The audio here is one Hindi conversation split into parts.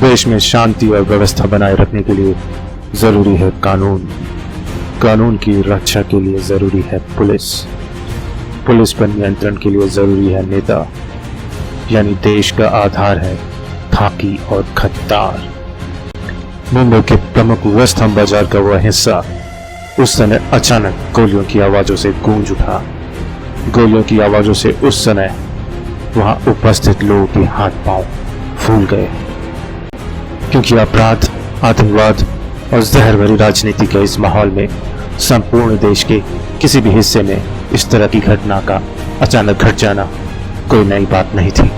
देश में शांति और व्यवस्था बनाए रखने के लिए जरूरी है कानून, कानून की रक्षा के लिए जरूरी है पुलिस, पुलिस पर नियंत्रण के लिए जरूरी है नेता, यानी देश का आधार है खाकी और खद्दार। मुंबई के प्रमुख वेस्ट हम बाजार का वह हिस्सा उस समय अचानक गोलियों की आवाजों से गूंज उठा। गोलियों की आवाजों से उस समय वहां उपस्थित लोगों के हाथ पांव फूल गए, क्योंकि अपराध, आतंकवाद और जहर भरी राजनीति के इस माहौल में संपूर्ण देश के किसी भी हिस्से में इस तरह की घटना का अचानक घट जाना कोई नई बात नहीं थी।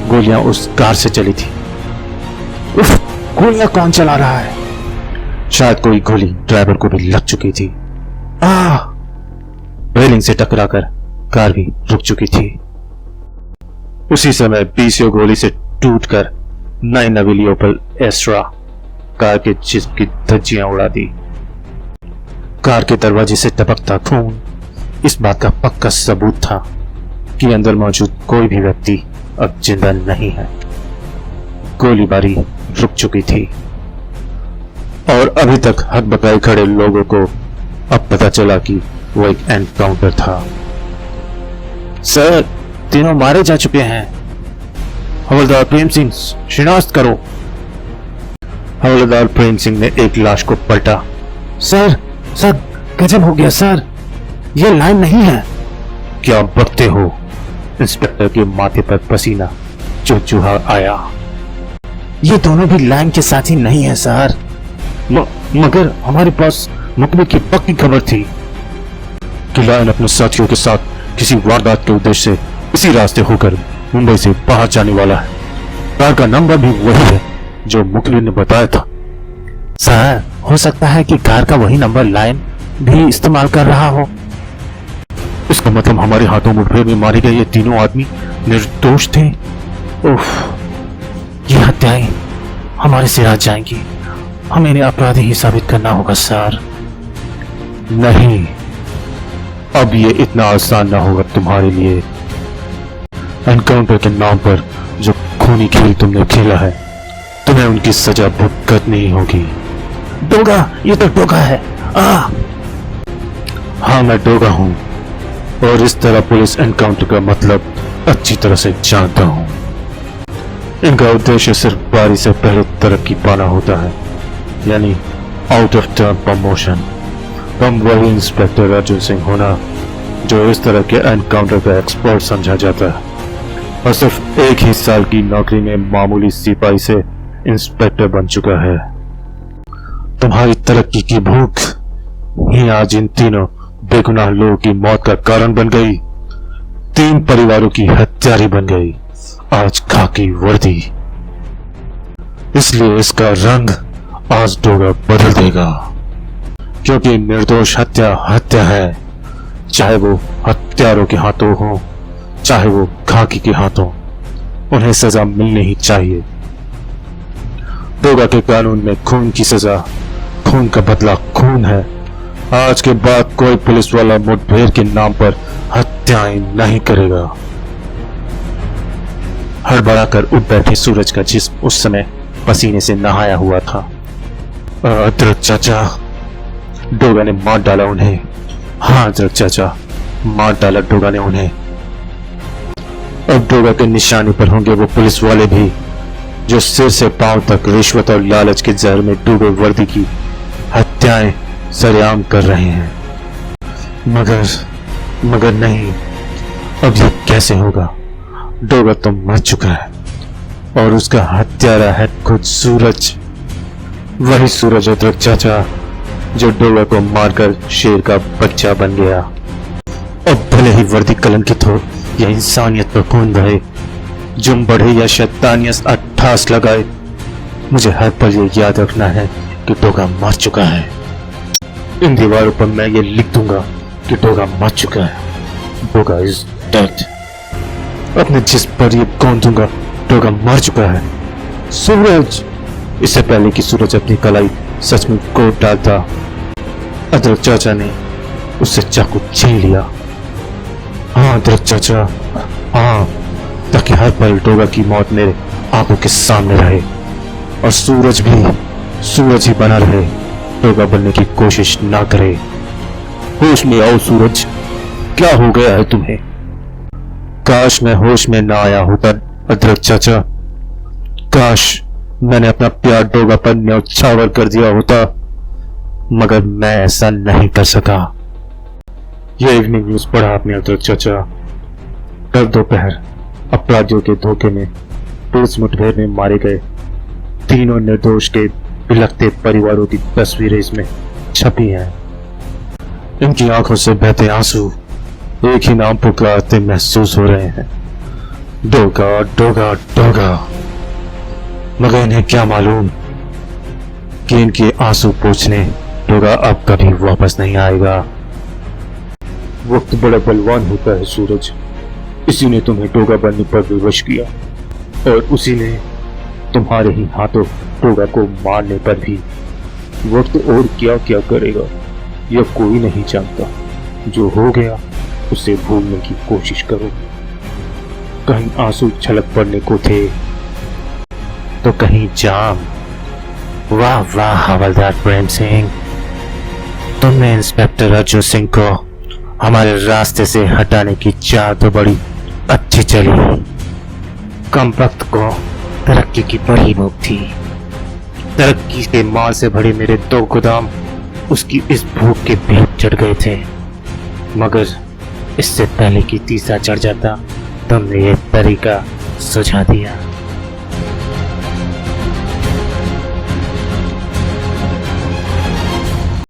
गोलियां उस कार से चली थी। उफ, गोलियां कौन चला रहा है? शायद कोई गोली ड्राइवर को भी लग चुकी थी। रेलिंग से टकराकर कार भी रुक चुकी थी। उसी समय पीसीओ गोली से टूटकर नई नवीली ओपल एस्ट्रा कार के जिस्म की धज्जियां उड़ा दी। कार के दरवाजे से टपकता खून इस बात का पक्का सबूत था कि अंदर मौजूद कोई भी व्यक्ति अब जिंदा नहीं है। गोलीबारी रुक चुकी थी और अभी तक हकबकाए खड़े लोगों को अब पता चला कि वो एक एनकाउंटर था। सर, तीनों मारे जा चुके हैं। हवलदार प्रेम सिंह, शिनाख्त करो। हवलदार प्रेम सिंह ने एक लाश को पलटा। सर गजब हो गया सर, ये लाइन नहीं है। क्या बकते हो? इंस्पेक्टर के माथे पर पसीना चुहा आया। ये दोनों भी लाइन के साथी नहीं है सर, मगर हमारे पास मुकदमे की पक्की खबर थी कि लायन अपने साथियों के साथ किसी वारदात के उद्देश्य से इसी रास्ते होकर मुंबई से बाहर जाने वाला है। कार का नंबर भी वही है जो मुखबिर ने बताया था। सर, हो सकता है कि कार का वही नंबर लायन भी इस्तेमाल कर रहा हो। इसका मतलब हमारे हाथों मुठभेड़ में मारे गए ये तीनों आदमी निर्दोष थे। उफ, ये हत्याएं हमारे सिर आ जाएंगी। हमें इन्हें अपराधी ही साबित करना होगा सर। नहीं, अब ये इतना आसान ना होगा तुम्हारे लिए। एनकाउंटर के नाम पर जो खूनी खेल तुमने खेला है, तुम्हें उनकी सजा भुगतनी ही होगी। डोगा, ये तो डोगा है। हाँ, मैं डोगा हूं और इस तरह पुलिस एनकाउंटर का मतलब अच्छी तरह से जानता हूं। इनका उद्देश्य सिर्फ बारी से पहले तरक्की पाना होता है, यानी आउट ऑफ टर्म प्रमोशन। तुम वही इंस्पेक्टर अर्जुन सिंह होना जो इस तरह के एनकाउंटर का एक्सपर्ट समझा जाता है और सिर्फ एक ही साल की नौकरी में मामूली सिपाही से इंस्पेक्टर बन चुका है। तुम्हारी तरक्की की भूख ही आज इन तीनों बेगुनाह लोगों की मौत का कारण बन गई। 3 परिवारों की हत्यारी बन गई आज खाकी वर्दी। इसलिए इसका रंग आज डोगा बदल देगा, क्योंकि निर्दोष हत्या हत्या है, चाहे वो हत्यारों के हाथों हो चाहे वो खाकी के हाथों। उन्हें सजा मिलनी ही चाहिए। डोगा के कानून में खून की सजा, खून का बदला खून है। आज के बाद कोई पुलिस वाला मुठभेड़ के नाम पर हत्याएं नहीं करेगा। हड़बड़ाकर उठ बैठे सूरज का जिस्म उस समय पसीने से नहाया हुआ था। अदरक चाचा, डोगा ने मार डाला उन्हें। हाँ अदरक चाचा, मार डाला डोगा ने उन्हें। अब डोगा के निशाने पर होंगे वो पुलिस वाले भी जो सिर से पांव तक रिश्वत और लालच के जहर में डूबे वर्दी की हत्याएं सरेआम कर रहे हैं। मगर नहीं, अब ये कैसे होगा? डोगा तो मर चुका है और उसका हत्यारा है खुद सूरज। वही सूरज अदरक चाचा जो डोगा को मारकर शेर का बच्चा बन गया। अब भले ही वर्दी कलंकित हो या इंसानियत पर खून बहे, जुम बढ़े या शैतानियत अट्ठास लगाए, मुझे हर पल ये याद रखना है कि डोगा मर चुका है। इन दीवारों पर मैं ये लिख दूंगा कि डोगा मर चुका है। Doga is dead. अपने जिस्म पर ये गोंद दूंगा, डोगा मर चुका है। सूरज! इससे पहले कि सूरज अपनी कलाई सच में कोट डालता, अदरक चाचा ने उससे चाकू छीन लिया। हाँ अदरक चाचा, हाँ, ताकि हर पल डोगा की मौत मेरे आंखों के सामने रहे। और सूरज ही बना रहे, डोगा बनने की कोशिश ना करे। होश में आओ सूरज, क्या हो गया है तुम्हें? काश मैं होश में ना आया होता अदरक चाचा। काश मैंने अपना प्यार डोगापन न्यौछावर कर दिया होता, मगर मैं ऐसा नहीं कर सका। यह इवनिंग न्यूज पढ़ा आपने अदरक चाचा? कल दोपहर अपराधियों के धोखे में पुलिस मुठभेड़ में मारे गए 3 निर्दोष के बिलखते परिवारों की तस्वीरें इसमें छपी हैं। इनकी आंखों से बहते आंसू एक ही नाम पुकारते महसूस हो रहे हैं, डोगा डोगा डोगा। मगर इन्हें क्या मालूम कि इनके आंसू पोंछने डोगा अब कभी वापस नहीं आएगा। वक्त बड़ा बलवान होता है सूरज, इसी ने तुम्हें डोगा बनने पर विवश किया, और उसी ने तुम्हारे ही हाथों डोगा को मारने पर भी। वक्त और क्या क्या करेगा यह कोई नहीं जानता। जो हो गया उसे भूलने की कोशिश करो। कहीं आंसू छलक पड़ने को थे तो कहीं जाम। वाह वाह हवलदार प्रेम सिंह, तुमने इंस्पेक्टर अर्जुन सिंह को हमारे रास्ते से हटाने की चाल तो बड़ी अच्छी चली। कम वक्त को तरक्की की बड़ी भूख थी। तरक्की के माल से भरे मेरे 2 गोदाम उसकी इस भूख के भेंट चढ़ गए थे, मगर इससे पहले कि तीसरा चढ़ जाता तुमने ये तरीका सुझा दिया।